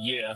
Yeah.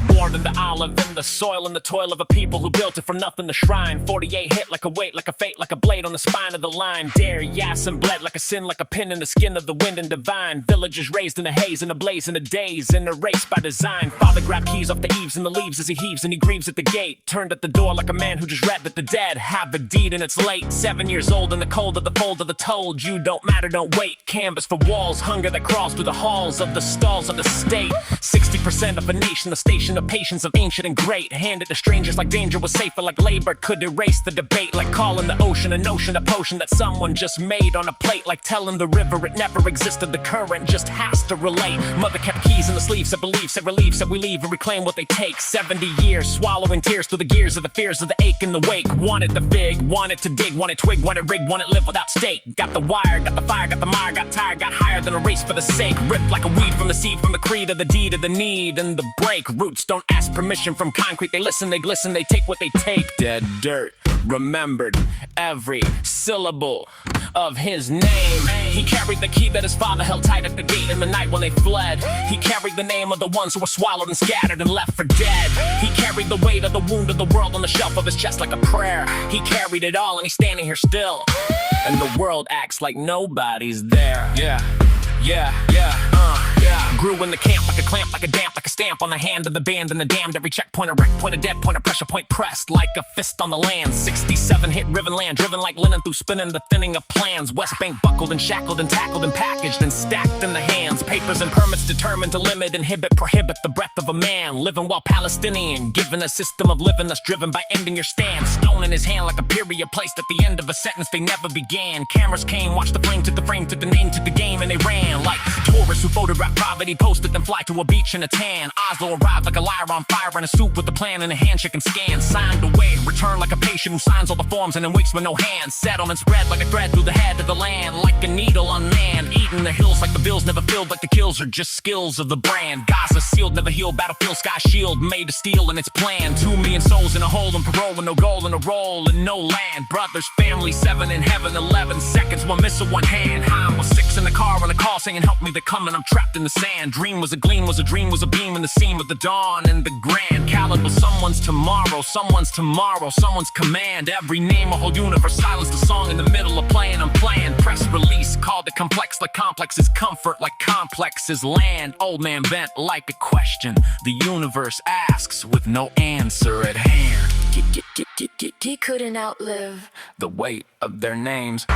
Born in the olive, in the soil, and the toil of a people who built it from nothing. The shrine 48 hit like a weight, like a fate, like a blade on the spine of the line. Dare, yes, and bled like a sin, like a pin in the skin of the wind and divine. Villagers raised in the haze, in a blaze, in a daze, in a race by design. Father grabbed keys off the eaves and the leaves as he heaves and he grieves at the gate. Turned at the door like a man who just read that the dead have a deed and it's late. 7 years old in the cold of the fold of the told. You don't matter, don't wait. Canvas for walls, hunger that crawls through the halls of the stalls of the state. 60% of a nation, the station of patience of ancient and great. Handed to strangers like danger was safer, like labor could erase the debate. Like calling the ocean a notion, a potion that someone just made on a plate. Like telling the river it never existed, the current just has to relate. Mother kept keys in the sleeves, said beliefs, said relief, said we leave and reclaim what they take. 70 years, swallowing tears through the gears of the fears of the ache in the wake. Wanted the fig, wanted to dig, wanted twig, wanted rig, wanted live without stake. Got the wire, got the fire, got the mire, got tired, got higher than a race for the sake. Ripped like a weed from the seed, from the creed of the deed of the need and the break. Roots don't ask permission from concrete, they listen, they glisten, they take what they take. Dead dirt, remembered every syllable of his name. He carried the key that his father held tight at the gate in the night when they fled. He carried the name of the ones who were swallowed and scattered and left for dead. He carried the weight of the wound of the world on the shelf of his chest like a prayer. He carried it all and he's standing here still, and the world acts like nobody's there. Yeah. Grew in the camp like a clamp, like a damp, like a stamp on the hand of the band and the damned. Every checkpoint a wreck, point of dead, point of pressure, point pressed like a fist on the land. 67 hit riven land, driven like linen through spinning the thinning of plans. West Bank buckled and shackled and tackled and packaged and stacked in the hands. Papers and permits determined to limit, inhibit, prohibit the breath of a man. Living while Palestinian, given a system of living that's driven by ending your stand. Stone in his hand like a period placed at the end of a sentence they never began. Cameras came, watched the flame, took the frame, took the name, took the game, and they ran like tourists who photograph poverty, posted then fly to a beach in a tan. Oslo arrived like a liar on fire in a suit with a plan and a handshake and scan. Signed away, returned like a patient who signs all the forms and then waits with no hands. Settlement spread like a thread through the head of the land, like a needle unmanned. Eating the hills like the bills never filled, like the kills are just skills of the brand. Gaza sealed, never healed, battlefield sky shield made of steel in its plan. 2 million souls in a hole and parole with no goal and a roll and no land. Brothers, family, 7 in heaven, 11 seconds, 1 missile, 1 hand. Heim was 6 in the car on the call saying help me, they're coming, I'm trapped in the sand. Dream was a gleam, was a dream, was a beam in the seam of the dawn and the grand. Khalid was someone's tomorrow, someone's tomorrow, someone's command. Every name, a whole universe, silence the song in the middle of playing. I'm playing, press release, called it complex like complex is comfort, like complex is land. Old man bent like a question, the universe asks with no answer at hand. He couldn't outlive the weight of their names.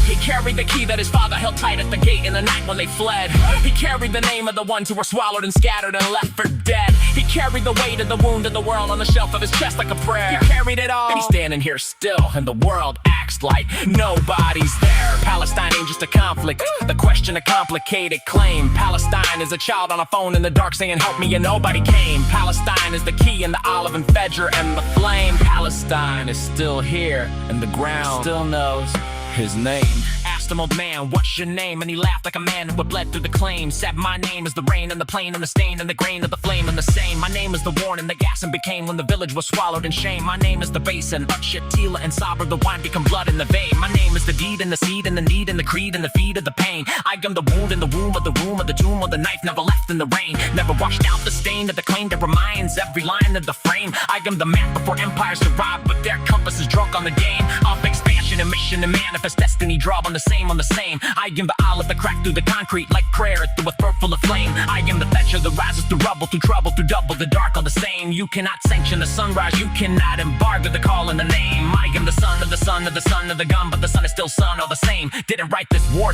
He carried the key that his father held tight at the gate in the night when they fled. He carried the name of the ones who were swallowed and scattered and left for dead. He carried the weight of the wound of the world on the shelf of his chest like a prayer. He carried it all, and he's standing here still, and the world acts like nobody's there. Palestine ain't just a conflict, the question a complicated claim. Palestine is a child on a phone in the dark saying help me and nobody came. Palestine is the key and the olive and Fedger and the flame. Palestine is still here and the ground still knows his name. Asked him, old man, what's your name? And he laughed like a man who had bled through the claim. Said, my name is the rain and the plane and the stain and the grain of the flame and the same. My name is the warning, the gas and became when the village was swallowed in shame. My name is the basin, Utshit, Tila and Sabr, the wine become blood in the vein. My name is the deed and the seed and the need and the creed and the feed of the pain. I am the wound in the womb of the room of the tomb of the knife never left in the rain. Never washed out the stain of the claim that reminds every line of the frame. I am the map before empires survive, but their compass is drunk on the game of expansion and mission and manifest destiny. Draw on the same, on the same. I am the olive that cracked through the concrete like prayer through a throat full of flame. I am the fetcher that rises through rubble, through trouble, through double, the dark all the same. You cannot sanction the sunrise, you cannot embargo the call in the name. I am the son of the son of the son of the gun, but the son is still son all the same. Didn't write this war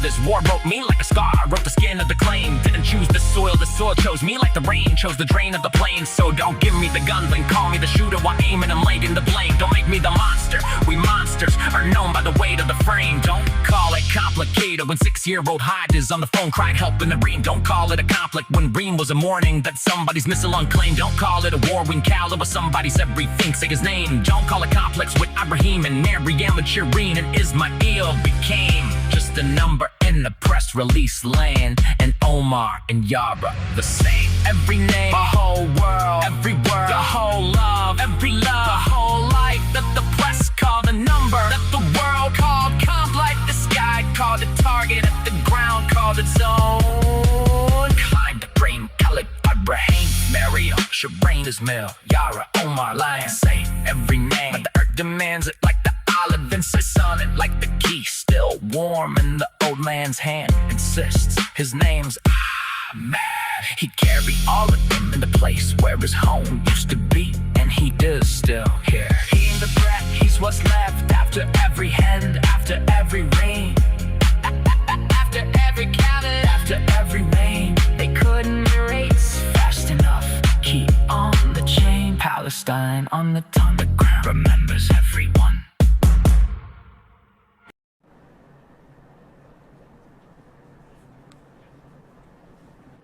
wrote me like a scar. I wrote the skin of the claim. Didn't choose the soil chose me like the rain chose the drain of the plain. So don't give me the gun, then call me the shooter while aiming and laid in the blame. Don't make me the monster, we monsters are known by the weight of the frame. Don't call it complicated when 6-year-old Hind is on the phone crying help in the Reem. Don't call it a conflict when Reem was a morning that somebody's missile unclaimed. Don't call it a war when Khalid was somebody's everything, say his name. Don't call it complex with Ibrahim and Maryam and Shireen and Ismail became just a number in the press release land. And Omar and Yara the same. Every name, a whole world, every word, the whole love, every love, the whole life that the press called a number, that the world called complex. Shireen Ismail, Yara, Omar, Lion, say every name, but the earth demands it like the olive and sits on it like the key, still warm in the old man's hand, insists his name's Ahmed. He'd carry all of them in the place where his home used to be, and he does still here. He ain't the threat, he's what's left after every hand, after every rain, after every cabin, after every rain. They couldn't erase fast enough, keep on the chain. Palestine on the tongue, the ground remembers every